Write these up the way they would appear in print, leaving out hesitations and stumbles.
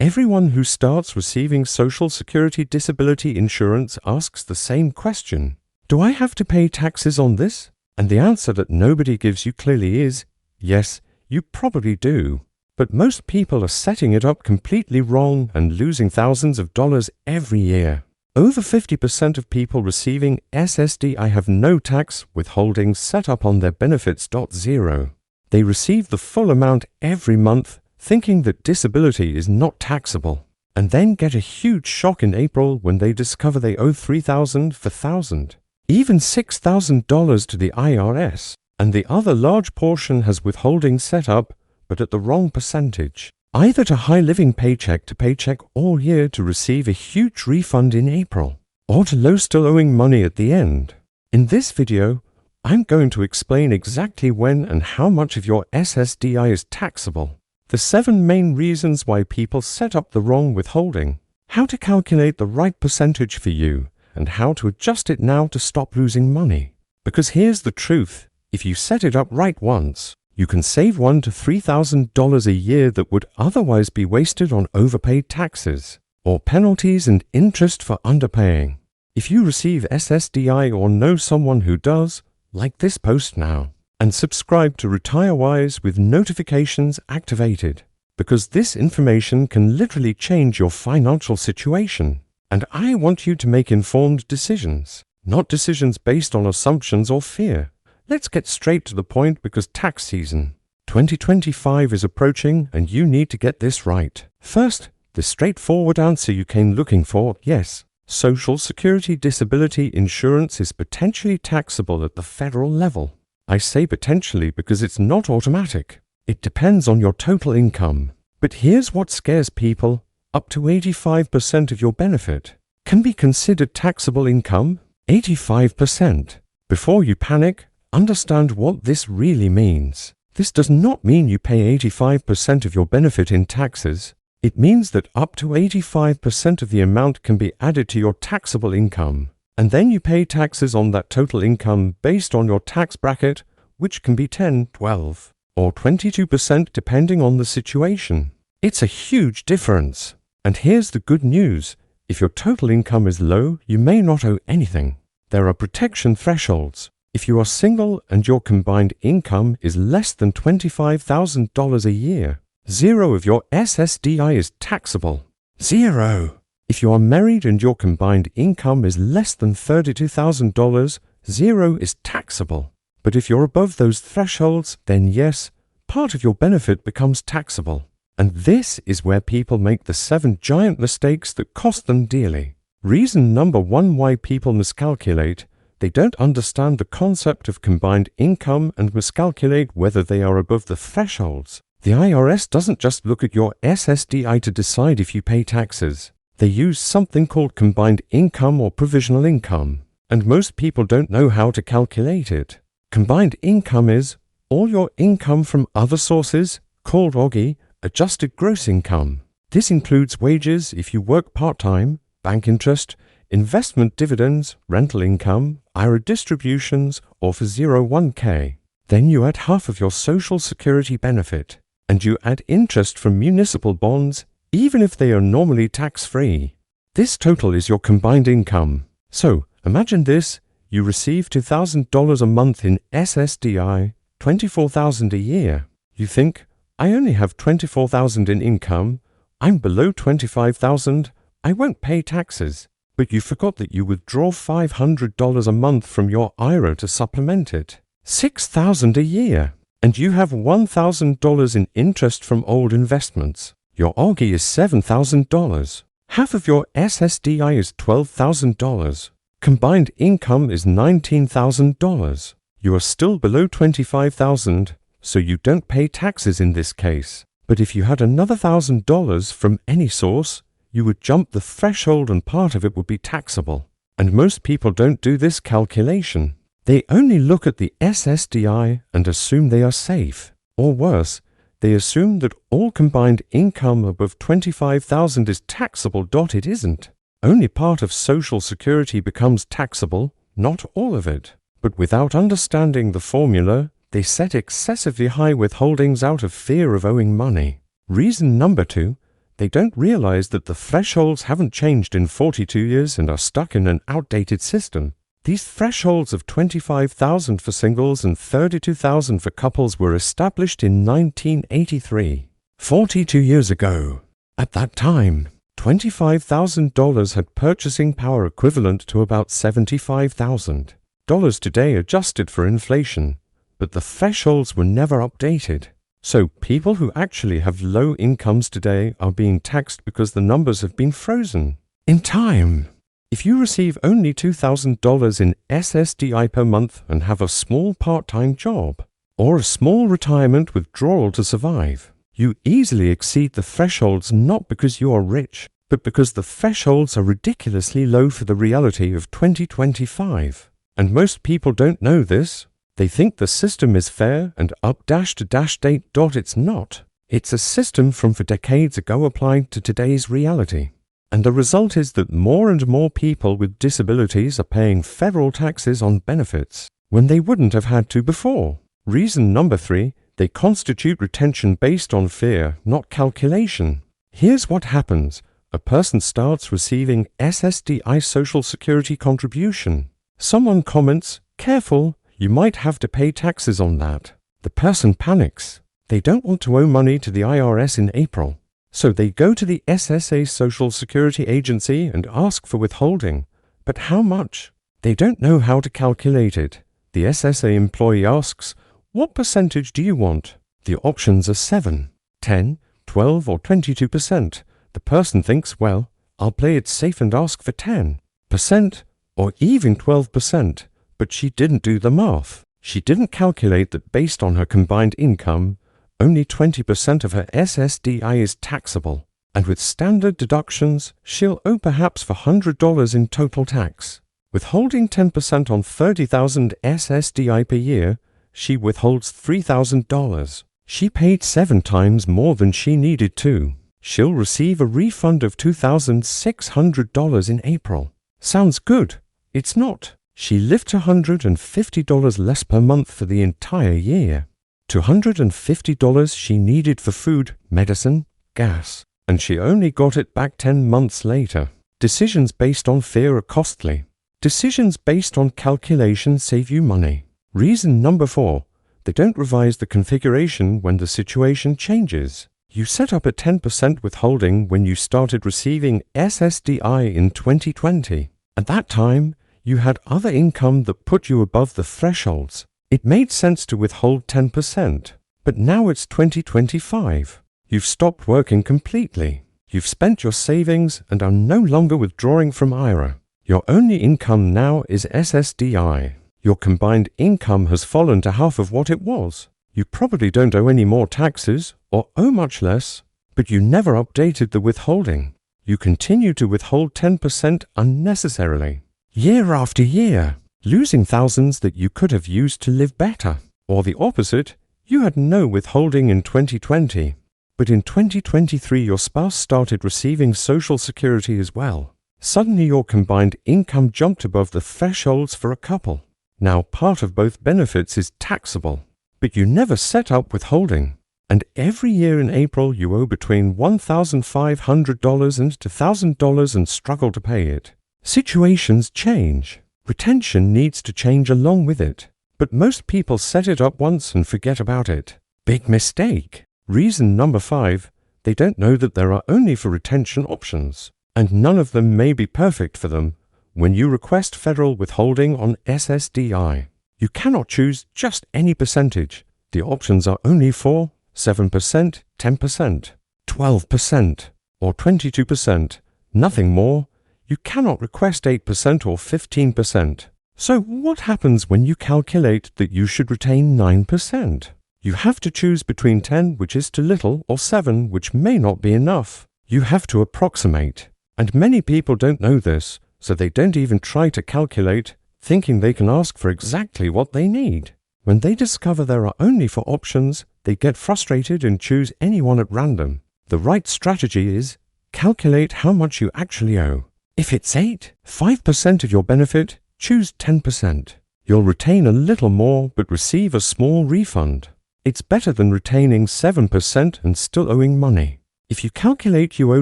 Everyone who starts receiving Social Security disability insurance asks the same question. Do I have to pay taxes on this? And the answer that nobody gives you clearly is, yes, you probably do. But most people are setting it up completely wrong and losing thousands of dollars every year. Over 50% of people receiving SSDI have no tax withholdings set up on their benefits. 0. They receive the full amount every month, thinking that disability is not taxable, and then get a huge shock in April when they discover they owe $3,000, $4,000, even $6,000 to the IRS, and the other large portion has withholding set up, but at the wrong percentage, either to high living paycheck to paycheck all year to receive a huge refund in April, or to low still owing money at the end. In this video, I'm going to explain exactly when and how much of your SSDI is taxable, the 7 main reasons why people set up the wrong withholding, how to calculate the right percentage for you, and how to adjust it now to stop losing money. Because here's the truth, if you set it up right once, you can save $1,000 to $3,000 a year that would otherwise be wasted on overpaid taxes, or penalties and interest for underpaying. If you receive SSDI or know someone who does, like this post now, and subscribe to RetireWise with notifications activated, because this information can literally change your financial situation. And I want you to make informed decisions, not decisions based on assumptions or fear. Let's get straight to the point because tax season 2025 is approaching and you need to get this right. First, the straightforward answer you came looking for, yes, Social Security disability insurance is potentially taxable at the federal level. I say potentially because it's not automatic. It depends on your total income. But here's what scares people. Up to 85% of your benefit can be considered taxable income. 85%. Before you panic, understand what this really means. This does not mean you pay 85% of your benefit in taxes. It means that up to 85% of the amount can be added to your taxable income, and then you pay taxes on that total income based on your tax bracket, which can be 10, 12, or 22% depending on the situation. It's a huge difference. And here's the good news. If your total income is low, you may not owe anything. There are protection thresholds. If you are single and your combined income is less than $25,000 a year, 0 of your SSDI is taxable. 0. If you are married and your combined income is less than $32,000, 0 is taxable. But if you're above those thresholds, then yes, part of your benefit becomes taxable. And this is where people make the 7 giant mistakes that cost them dearly. Reason number 1 why people miscalculate: they don't understand the concept of combined income and miscalculate whether they are above the thresholds. The IRS doesn't just look at your SSDI to decide if you pay taxes. They use something called combined income or provisional income, and most people don't know how to calculate it. Combined income is all your income from other sources, called OGI, adjusted gross income. This includes wages if you work part-time, bank interest, investment dividends, rental income, IRA distributions, or for 401k. Then you add half of your Social Security benefit, and you add interest from municipal bonds, even if they are normally tax-free. This total is your combined income. So, imagine this: you receive $2,000 a month in SSDI, $24,000 a year. You think, I only have $24,000 in income, I'm below $25,000, I won't pay taxes. But you forgot that you withdraw $500 a month from your IRA to supplement it. $6,000 a year. And you have $1,000 in interest from old investments. Your OGI is $7,000. Half of your SSDI is $12,000. Combined income is $19,000. You are still below $25,000, so you don't pay taxes in this case. But if you had another $1,000 from any source, you would jump the threshold and part of it would be taxable. And most people don't do this calculation. They only look at the SSDI and assume they are safe. Or worse, they assume that all combined income above $25,000 is taxable. It isn't. Only part of Social Security becomes taxable, not all of it. But without understanding the formula, they set excessively high withholdings out of fear of owing money. Reason number 2, They don't realize that the thresholds haven't changed in 42 years and are stuck in an outdated system. These thresholds of $25,000 for singles and $32,000 for couples were established in 1983, 42 years ago. At that time, $25,000 had purchasing power equivalent to about $75,000 today adjusted for inflation, but the thresholds were never updated. So people who actually have low incomes today are being taxed because the numbers have been frozen in time. If you receive only $2,000 in SSDI per month and have a small part-time job, or a small retirement withdrawal to survive, you easily exceed the thresholds not because you are rich, but because the thresholds are ridiculously low for the reality of 2025. And most people don't know this. They think the system is fair and up-to-date. It's not. It's a system from for decades ago applied to today's reality. And the result is that more and more people with disabilities are paying federal taxes on benefits when they wouldn't have had to before. Reason number 3, they constitute retention based on fear, not calculation. Here's what happens. A person starts receiving SSDI Social Security contribution. Someone comments, "Careful, you might have to pay taxes on that." The person panics. They don't want to owe money to the IRS in April. So they go to the SSA Social Security Agency and ask for withholding. But how much? They don't know how to calculate it. The SSA employee asks, "What percentage do you want?" The options are 7, 10, 12 or 22%. The person thinks, well, I'll play it safe and ask for 10% or even 12%. But she didn't do the math. She didn't calculate that based on her combined income, only 20% of her SSDI is taxable, and with standard deductions, she'll owe perhaps for $100 in total tax. Withholding 10% on $30,000 SSDI per year, she withholds $3,000. She paid 7 times more than she needed to. She'll receive a refund of $2,600 in April. Sounds good. It's not. She lived $250 less per month for the entire year. $250 she needed for food, medicine, gas, and she only got it back 10 months later. Decisions based on fear are costly. Decisions based on calculation save you money. Reason number 4, they don't revise the configuration when the situation changes. You set up a 10% withholding when you started receiving SSDI in 2020. At that time, you had other income that put you above the thresholds. It made sense to withhold 10%, but now it's 2025. You've stopped working completely. You've spent your savings and are no longer withdrawing from IRA. Your only income now is SSDI. Your combined income has fallen to half of what it was. You probably don't owe any more taxes, or owe much less, but you never updated the withholding. You continue to withhold 10% unnecessarily, year after year, losing thousands that you could have used to live better. Or the opposite, you had no withholding in 2020, but in 2023 your spouse started receiving Social Security as well. Suddenly your combined income jumped above the thresholds for a couple. Now part of both benefits is taxable, but you never set up withholding. And every year in April you owe between $1,500 and $2,000 and struggle to pay it. Situations change. Retention needs to change along with it. But most people set it up once and forget about it. Big mistake. Reason number 5, they don't know that there are only for retention options, and none of them may be perfect for them. When you request federal withholding on SSDI, you cannot choose just any percentage. The options are only for 7%, 10%, 12%, or 22%, nothing more. You cannot request 8% or 15%. So what happens when you calculate that you should retain 9%? You have to choose between 10, which is too little, or 7, which may not be enough. You have to approximate. And many people don't know this, so they don't even try to calculate, thinking they can ask for exactly what they need. When they discover there are only 4 options, they get frustrated and choose any one at random. The right strategy is calculate how much you actually owe. If it's 5% of your benefit, choose 10%. You'll retain a little more but receive a small refund. It's better than retaining 7% and still owing money. If you calculate you owe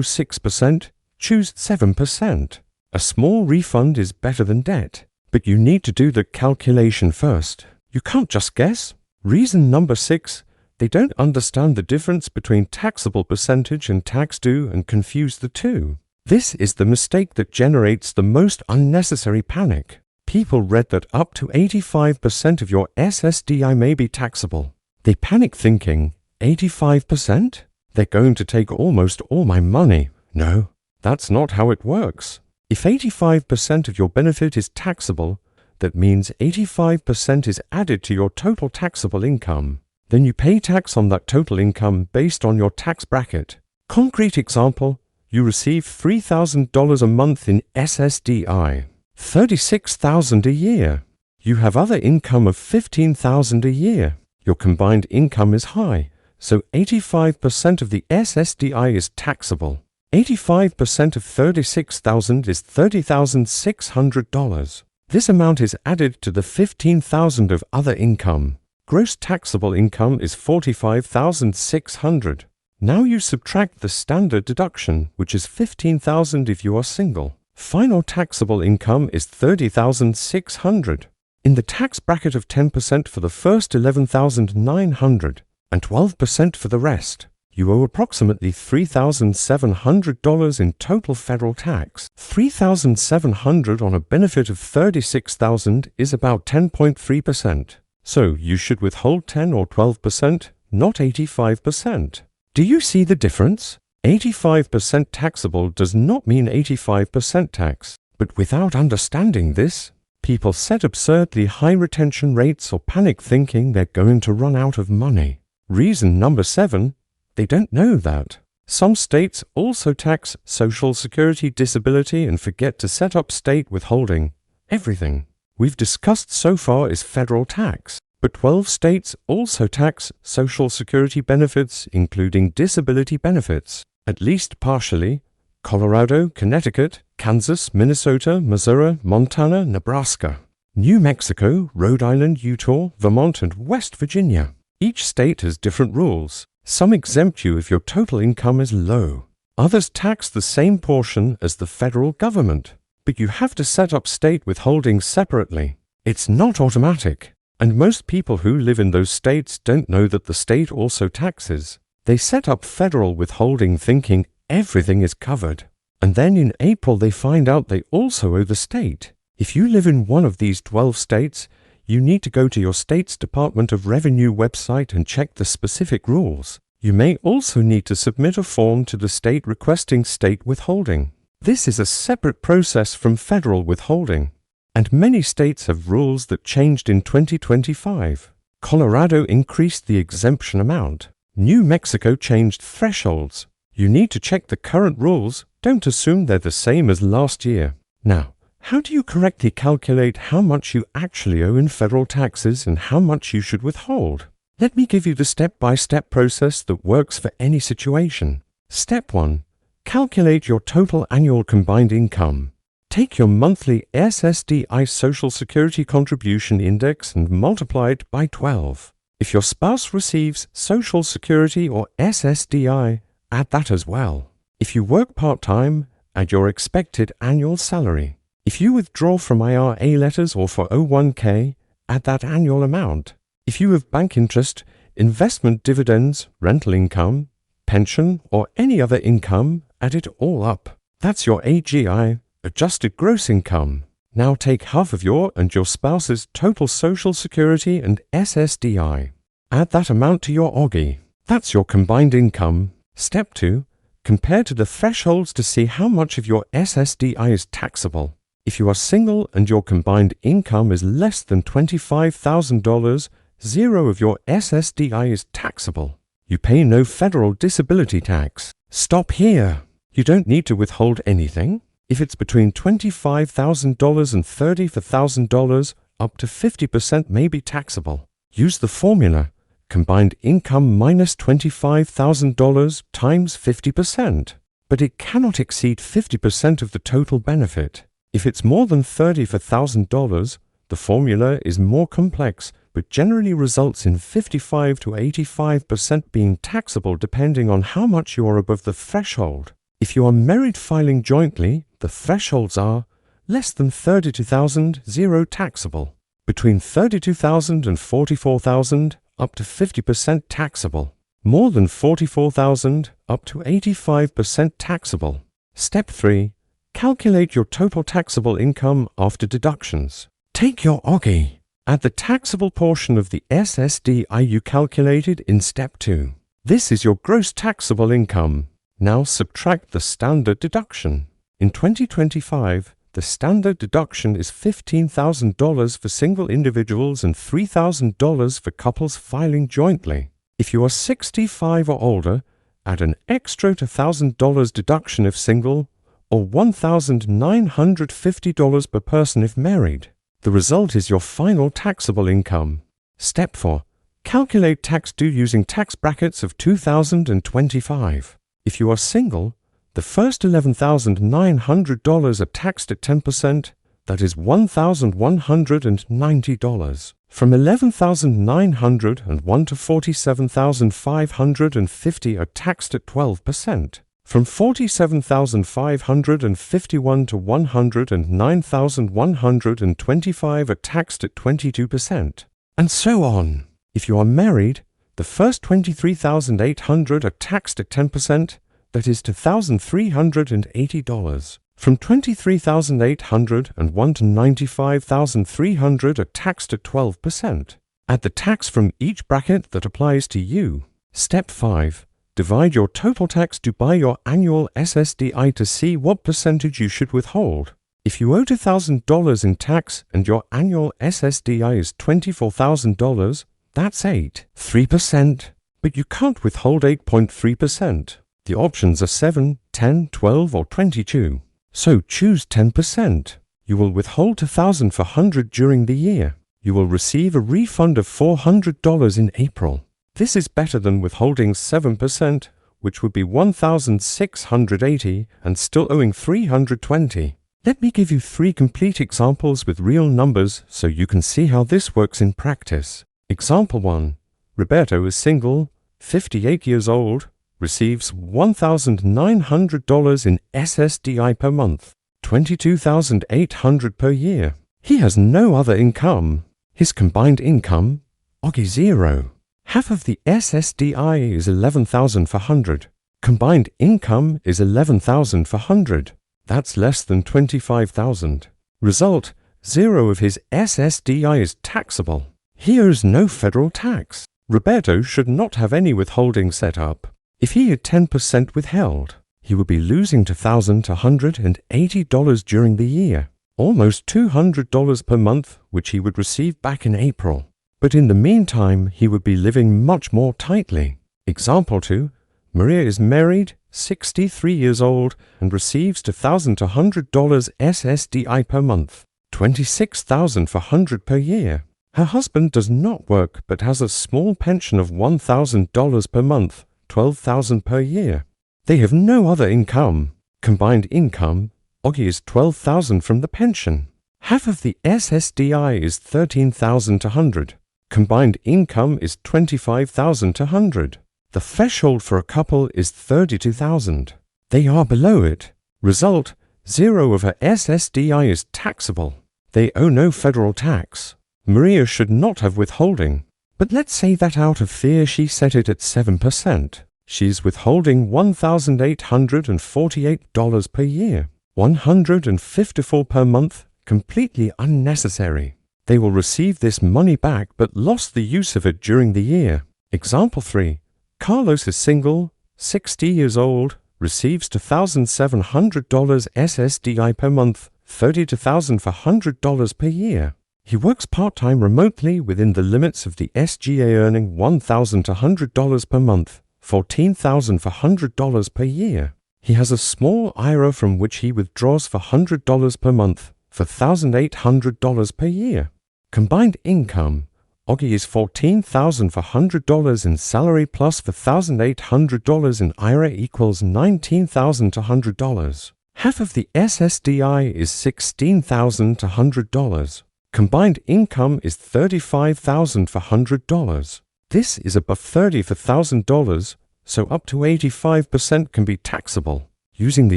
6%, choose 7%. A small refund is better than debt, but you need to do the calculation first. You can't just guess. Reason number 6, they don't understand the difference between taxable percentage and tax due and confuse the two. This is the mistake that generates the most unnecessary panic. People read that up to 85% of your SSDI may be taxable. They panic thinking, 85%? They're going to take almost all my money. No, that's not how it works. If 85% of your benefit is taxable, that means 85% is added to your total taxable income. Then you pay tax on that total income based on your tax bracket. Concrete example, you receive $3,000 a month in SSDI, $36,000 a year. You have other income of $15,000 a year. Your combined income is high, so 85% of the SSDI is taxable. 85% of $36,000 is $30,600. This amount is added to the $15,000 of other income. Gross taxable income is $45,600. Now you subtract the standard deduction, which is $15,000 if you are single. Final taxable income is $30,600. In the tax bracket of 10% for the first $11,900 and 12% for the rest, you owe approximately $3,700 in total federal tax. $3,700 on a benefit of $36,000 is about 10.3%. So you should withhold 10 or 12%, not 85%. Do you see the difference? 85% taxable does not mean 85% tax. But without understanding this, people set absurdly high retention rates or panic thinking they're going to run out of money. Reason number 7, they don't know that. Some states also tax Social Security, disability, and forget to set up state withholding. Everything we've discussed so far is federal tax, but 12 states also tax Social Security benefits, including disability benefits, at least partially. Colorado, Connecticut, Kansas, Minnesota, Missouri, Montana, Nebraska, New Mexico, Rhode Island, Utah, Vermont, and West Virginia. Each state has different rules. Some exempt you if your total income is low. Others tax the same portion as the federal government, but you have to set up state withholding separately. It's not automatic, and most people who live in those states don't know that the state also taxes. They set up federal withholding thinking everything is covered, and then in April they find out they also owe the state. If you live in one of these 12 states, you need to go to your state's Department of Revenue website and check the specific rules. You may also need to submit a form to the state requesting state withholding. This is a separate process from federal withholding, and many states have rules that changed in 2025. Colorado increased the exemption amount. New Mexico changed thresholds. You need to check the current rules. Don't assume they're the same as last year. Now, how do you correctly calculate how much you actually owe in federal taxes and how much you should withhold? Let me give you the step-by-step process that works for any situation. Step 1. Calculate your total annual combined income. Take your monthly SSDI Social Security contribution index and multiply it by 12. If your spouse receives Social Security or SSDI, add that as well. If you work part-time, add your expected annual salary. If you withdraw from IRA letters or for 401k, add that annual amount. If you have bank interest, investment dividends, rental income, pension, or any other income, add it all up. That's your AGI, adjusted gross income. Now take half of your and your spouse's total Social Security and SSDI. Add that amount to your OGI. That's your combined income. Step 2. Compare to the thresholds to see how much of your SSDI is taxable. If you are single and your combined income is less than $25,000, 0 of your SSDI is taxable. You pay no federal disability tax. Stop here. You don't need to withhold anything. If it's between $25,000 and $34,000, up to 50% may be taxable. Use the formula. Combined income minus $25,000 times 50%. But it cannot exceed 50% of the total benefit. If it's more than $34,000, the formula is more complex, but generally results in 55 to 85% being taxable depending on how much you are above the threshold. If you are married filing jointly, the thresholds are less than $32,000, 0 taxable, between $32,000 and $44,000, up to 50% taxable, more than $44,000, up to 85% taxable. Step 3. Calculate your total taxable income after deductions. Take your OGI. Add the taxable portion of the SSDI you calculated in Step 2. This is your gross taxable income. Now subtract the standard deduction. In 2025, the standard deduction is $15,000 for single individuals and $3,000 for couples filing jointly. If you are 65 or older, add an extra $1,000 deduction if single, or $1,950 per person if married. The result is your final taxable income. Step 4. Calculate tax due using tax brackets of 2025. If you are single, the first $11,900 are taxed at 10%, that is $1,190. From $11,901 to $47,550 are taxed at 12%. From $47,551 to $109,125 are taxed at 22%. And so on. If you are married, the first $23,800 are taxed at 10%, that is $2,380. From $23,801 to $95,300 are taxed at 12%. Add the tax from each bracket that applies to you. Step 5. Divide your total tax due by your annual SSDI to see what percentage you should withhold. If you owe $1,000 in tax and your annual SSDI is $24,000, that's 3%. But you can't withhold 8.3%. The options are 7, 10, 12, or 22. So choose 10%. You will withhold $1,000 for $100 during the year. You will receive a refund of $400 in April. This is better than withholding 7%, which would be $1,680 and still owing $320. Let me give you 3 complete examples with real numbers so you can see how this works in practice. Example 1. Roberto is single, 58 years old, receives $1,900 in SSDI per month, $22,800 per year. He has no other income. His combined income, OGI 0. Half of the SSDI is $11,400. Combined income is $11,400. That's less than $25,000. Result, 0 of his SSDI is taxable. He owes no federal tax. Roberto should not have any withholding set up. If he had 10% withheld, he would be losing $2,180 during the year, almost $200 per month, which he would receive back in April. But in the meantime, he would be living much more tightly. Example 2. Maria is married, 63 years old, and receives $2,200 SSDI per month, $26,400 per year. Her husband does not work but has a small pension of $1,000 per month, $12,000 per year. They have no other income. Combined income, OGI is $12,000 from the pension. Half of the SSDI is $13,200. Combined income is $25,200. The threshold for a couple is $32,000. They are below it. Result, 0 of her SSDI is taxable. They owe no federal tax. Maria should not have withholding. But let's say that out of fear she set it at 7%. She's withholding $1,848 per year, $154 per month, completely unnecessary. They will receive this money back but lost the use of it during the year. Example 3. Carlos is single, 60 years old, receives $2,700 SSDI per month, $32,400 per year. He works part-time remotely within the limits of the SGA, earning $1,200 per month, $14,400 per year. He has a small IRA from which he withdraws for $100 per month, for $1,800 per year. Combined income, OGI is $14,400 in salary plus $1,800 in IRA equals $19,200. Half of the SSDI is $16,200. Combined income is $35,000 for $100. This is above $30,000 for $1,000, so up to 85% can be taxable. Using the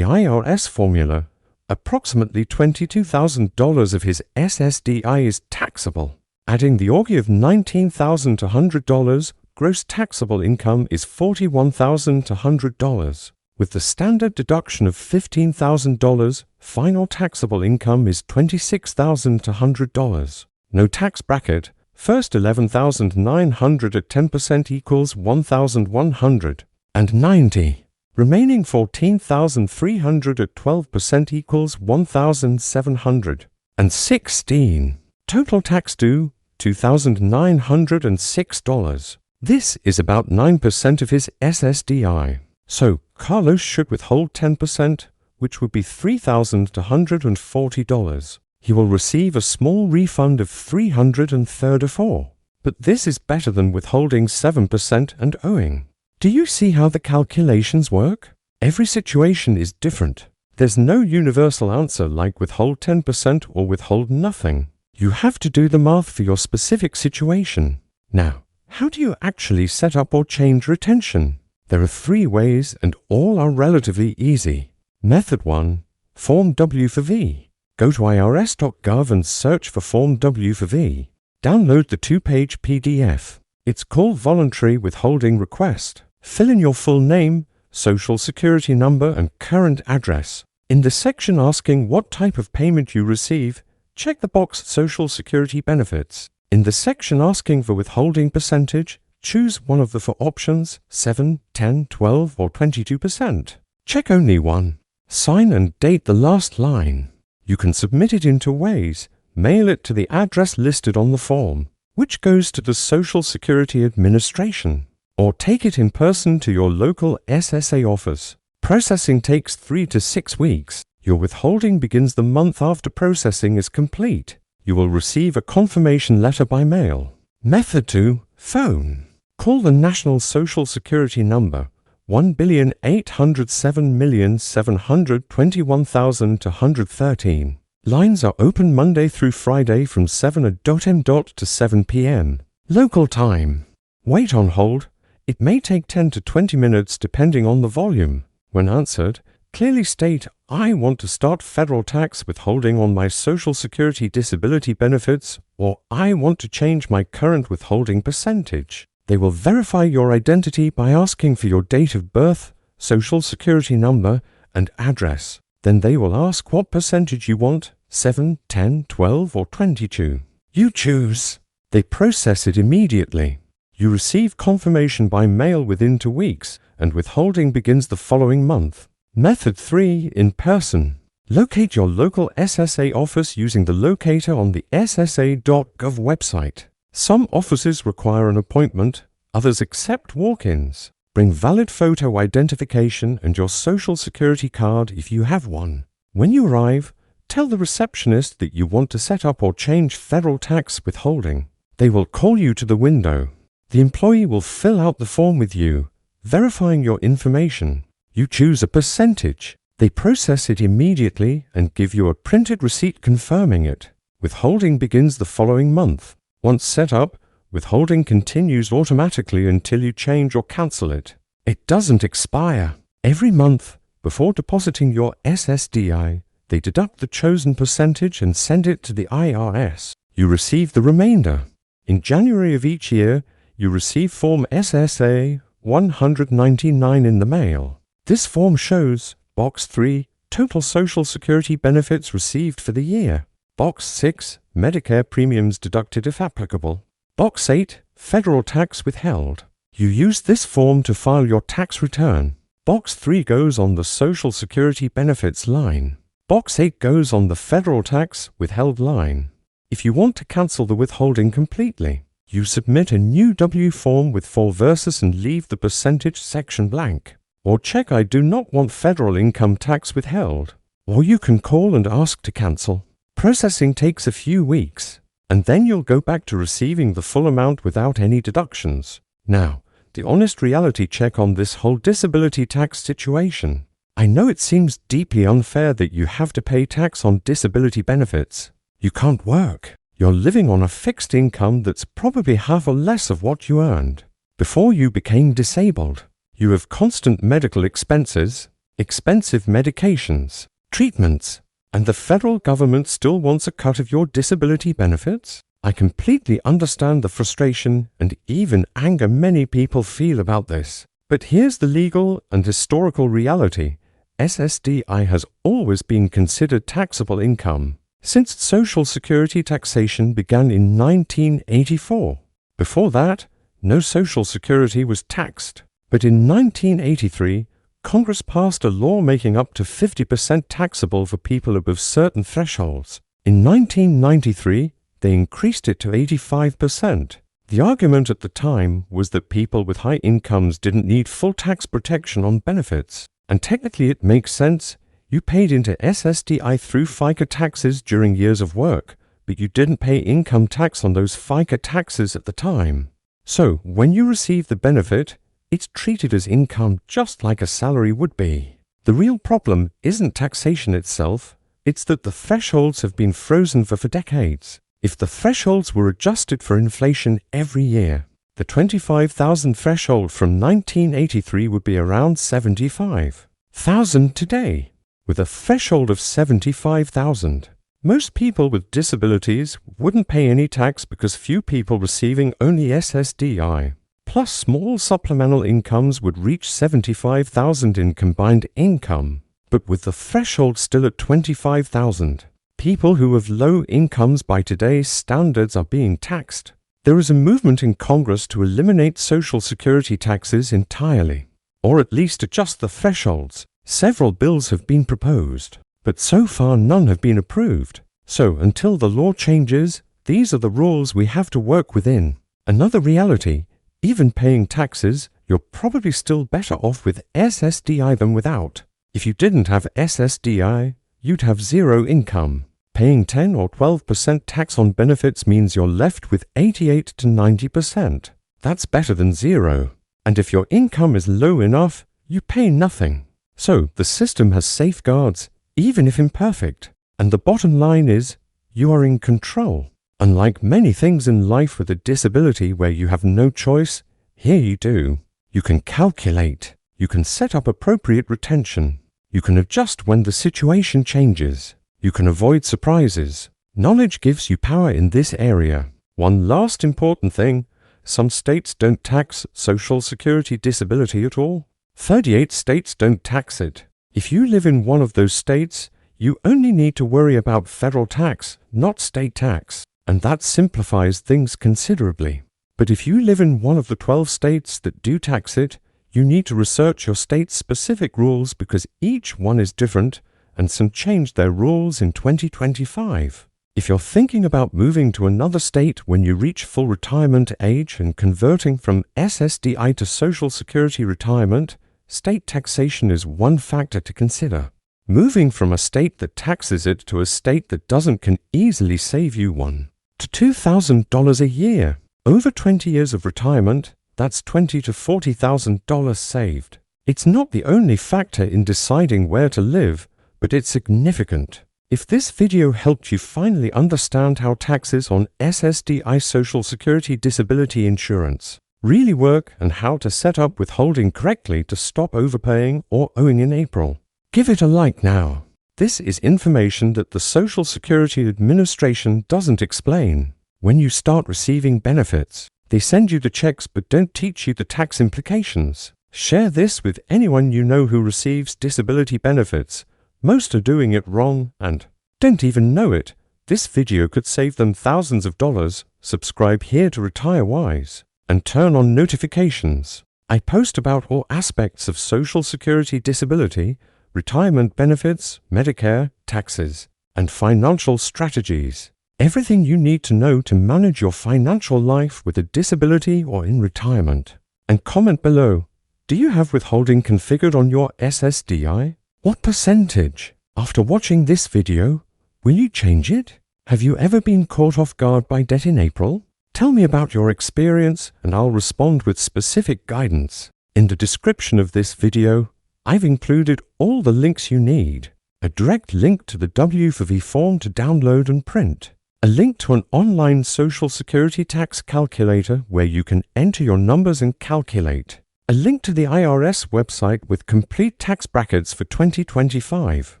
IRS formula, approximately $22,000 of his SSDI is taxable. Adding the Augie of $19,000 to $100, gross taxable income is $41,000 to $100. With the standard deduction of $15,000, final taxable income is $26,000 to $100. No tax bracket. First $11,900 at 10% equals $1,190. Remaining $14,300 at 12% equals $1,716. Total tax due, $2,906. This is about 9% of his SSDI. So, Carlos should withhold 10%, which would be $3,240. He will receive a small refund of $334. But this is better than withholding 7% and owing. Do you see how the calculations work? Every situation is different. There's no universal answer like withhold 10% or withhold nothing. You have to do the math for your specific situation. Now, how do you actually set up or change retention? There are 3 ways and all are relatively easy. Method 1. Form W for V. Go to irs.gov and search for Form W for V. Download the 2-page PDF. It's called Voluntary Withholding Request. Fill in your full name, social security number, and current address. In the section asking what type of payment you receive, check the box Social Security Benefits. In the section asking for withholding percentage, choose one of the 4 options, 7, 10, 12, or 22%. Check only one. Sign and date the last line. You can submit it in 2 ways. Mail it to the address listed on the form, which goes to the Social Security Administration, or take it in person to your local SSA office. Processing takes 3 to 6 weeks. Your withholding begins the month after processing is complete. You will receive a confirmation letter by mail. Method 2. Phone. Call the National Social Security number 1,807,721,213. Lines are open Monday through Friday from 7 a.m. to 7 p.m. Local time. Wait on hold. It may take 10 to 20 minutes depending on the volume. When answered, clearly state, "I want to start federal tax withholding on my Social Security disability benefits," or "I want to change my current withholding percentage." They will verify your identity by asking for your date of birth, Social Security number, and address. Then they will ask what percentage you want, 7, 10, 12, or 22. You choose. They process it immediately. You receive confirmation by mail within 2 weeks, and withholding begins the following month. Method 3. In person. Locate your local SSA office using the locator on the ssa.gov website. Some offices require an appointment, others accept walk-ins. Bring valid photo identification and your Social Security card if you have one. When you arrive, tell the receptionist that you want to set up or change federal tax withholding. They will call you to the window. The employee will fill out the form with you, verifying your information. You choose a percentage. They process it immediately and give you a printed receipt confirming it. Withholding begins the following month. Once set up, withholding continues automatically until you change or cancel it. It doesn't expire. Every month, before depositing your SSDI, they deduct the chosen percentage and send it to the IRS. You receive the remainder. In January of each year, you receive Form SSA 199 in the mail. This form shows Box 3, Total Social Security Benefits received for the year. Box 6, Medicare premiums deducted if applicable. Box 8, Federal tax withheld. You use this form to file your tax return. Box 3 goes on the Social Security benefits line. Box 8 goes on the Federal tax withheld line. If you want to cancel the withholding completely, you submit a new W form with 4 verses and leave the percentage section blank. Or check "I do not want federal income tax withheld." Or you can call and ask to cancel. Processing takes a few weeks, and then you'll go back to receiving the full amount without any deductions. Now, the honest reality check on this whole disability tax situation. I know it seems deeply unfair that you have to pay tax on disability benefits. You can't work. You're living on a fixed income that's probably half or less of what you earned before you became disabled. You have constant medical expenses, expensive medications, treatments, and the federal government still wants a cut of your disability benefits? I completely understand the frustration and even anger many people feel about this. But here's the legal and historical reality. SSDI has always been considered taxable income since Social Security taxation began in 1984. Before that, no Social Security was taxed. But in 1983, Congress passed a law making up to 50% taxable for people above certain thresholds. In 1993, they increased it to 85%. The argument at the time was that people with high incomes didn't need full tax protection on benefits. And technically it makes sense. You paid into SSDI through FICA taxes during years of work, but you didn't pay income tax on those FICA taxes at the time. So, when you receive the benefit, it's treated as income just like a salary would be. The real problem isn't taxation itself, it's that the thresholds have been frozen for decades. If the thresholds were adjusted for inflation every year, the $25,000 threshold from 1983 would be around $75,000 today. With a threshold of $75,000, most people with disabilities wouldn't pay any tax because few people receiving only SSDI plus small supplemental incomes would reach $75,000 in combined income. But with the threshold still at $25,000, people who have low incomes by today's standards are being taxed. There is a movement in Congress to eliminate Social Security taxes entirely, or at least adjust the thresholds. Several bills have been proposed, but so far none have been approved. So until the law changes, these are the rules we have to work within. Another reality, even paying taxes, you're probably still better off with SSDI than without. If you didn't have SSDI, you'd have zero income. Paying 10 or 12% tax on benefits means you're left with 88 to 90%. That's better than zero. And if your income is low enough, you pay nothing. So the system has safeguards, even if imperfect. And the bottom line is, you are in control. Unlike many things in life with a disability where you have no choice, here you do. You can calculate. You can set up appropriate retention. You can adjust when the situation changes. You can avoid surprises. Knowledge gives you power in this area. One last important thing, some states don't tax Social Security disability at all. 38 states don't tax it. If you live in one of those states, you only need to worry about federal tax, not state tax, and that simplifies things considerably. But if you live in one of the 12 states that do tax it, you need to research your state's specific rules because each one is different, and some changed their rules in 2025. If you're thinking about moving to another state when you reach full retirement age and converting from SSDI to Social Security retirement, state taxation is one factor to consider. Moving from a state that taxes it to a state that doesn't can easily save you $1,000 to $2,000 a year. Over 20 years of retirement, that's $20,000 to $40,000 saved. It's not the only factor in deciding where to live, but it's significant. If this video helped you finally understand how taxes on SSDI Social Security disability insurance really work and how to set up withholding correctly to stop overpaying or owing in April, give it a like now. This is information that the Social Security Administration doesn't explain. When you start receiving benefits, they send you the checks but don't teach you the tax implications. Share this with anyone you know who receives disability benefits. Most are doing it wrong and don't even know it. This video could save them thousands of dollars. Subscribe here to retire wise and turn on notifications. I post about all aspects of Social Security disability, retirement benefits, Medicare, taxes, and financial strategies. Everything you need to know to manage your financial life with a disability or in retirement. And comment below, do you have withholding configured on your SSDI? What percentage? After watching this video, will you change it? Have you ever been caught off guard by debt in April? Tell me about your experience and I'll respond with specific guidance. In the description of this video, I've included all the links you need. A direct link to the W4V form to download and print. a link to an online Social Security tax calculator where you can enter your numbers and calculate, a link to the IRS website with complete tax brackets for 2025,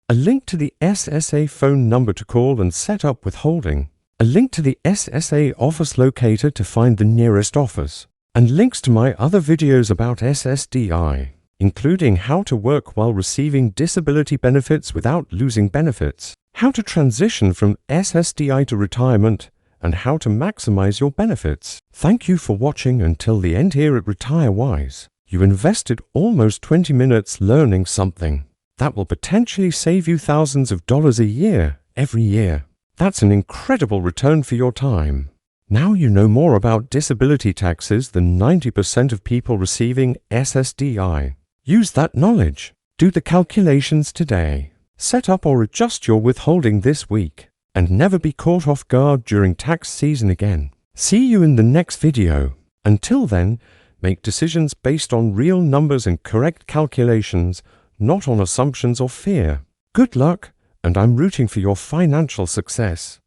a link to the SSA phone number to call and set up withholding, a link to the SSA office locator to find the nearest office, and links to my other videos about SSDI, including how to work while receiving disability benefits without losing benefits, how to transition from SSDI to retirement, and how to maximize your benefits. Thank you for watching until the end here at RetireWise. You invested almost 20 minutes learning something that will potentially save you thousands of dollars a year, every year. That's an incredible return for your time. Now you know more about disability taxes than 90% of people receiving SSDI. Use that knowledge. Do the calculations today. Set up or adjust your withholding this week, and never be caught off guard during tax season again. See you in the next video. Until then, make decisions based on real numbers and correct calculations, not on assumptions or fear. Good luck, and I'm rooting for your financial success.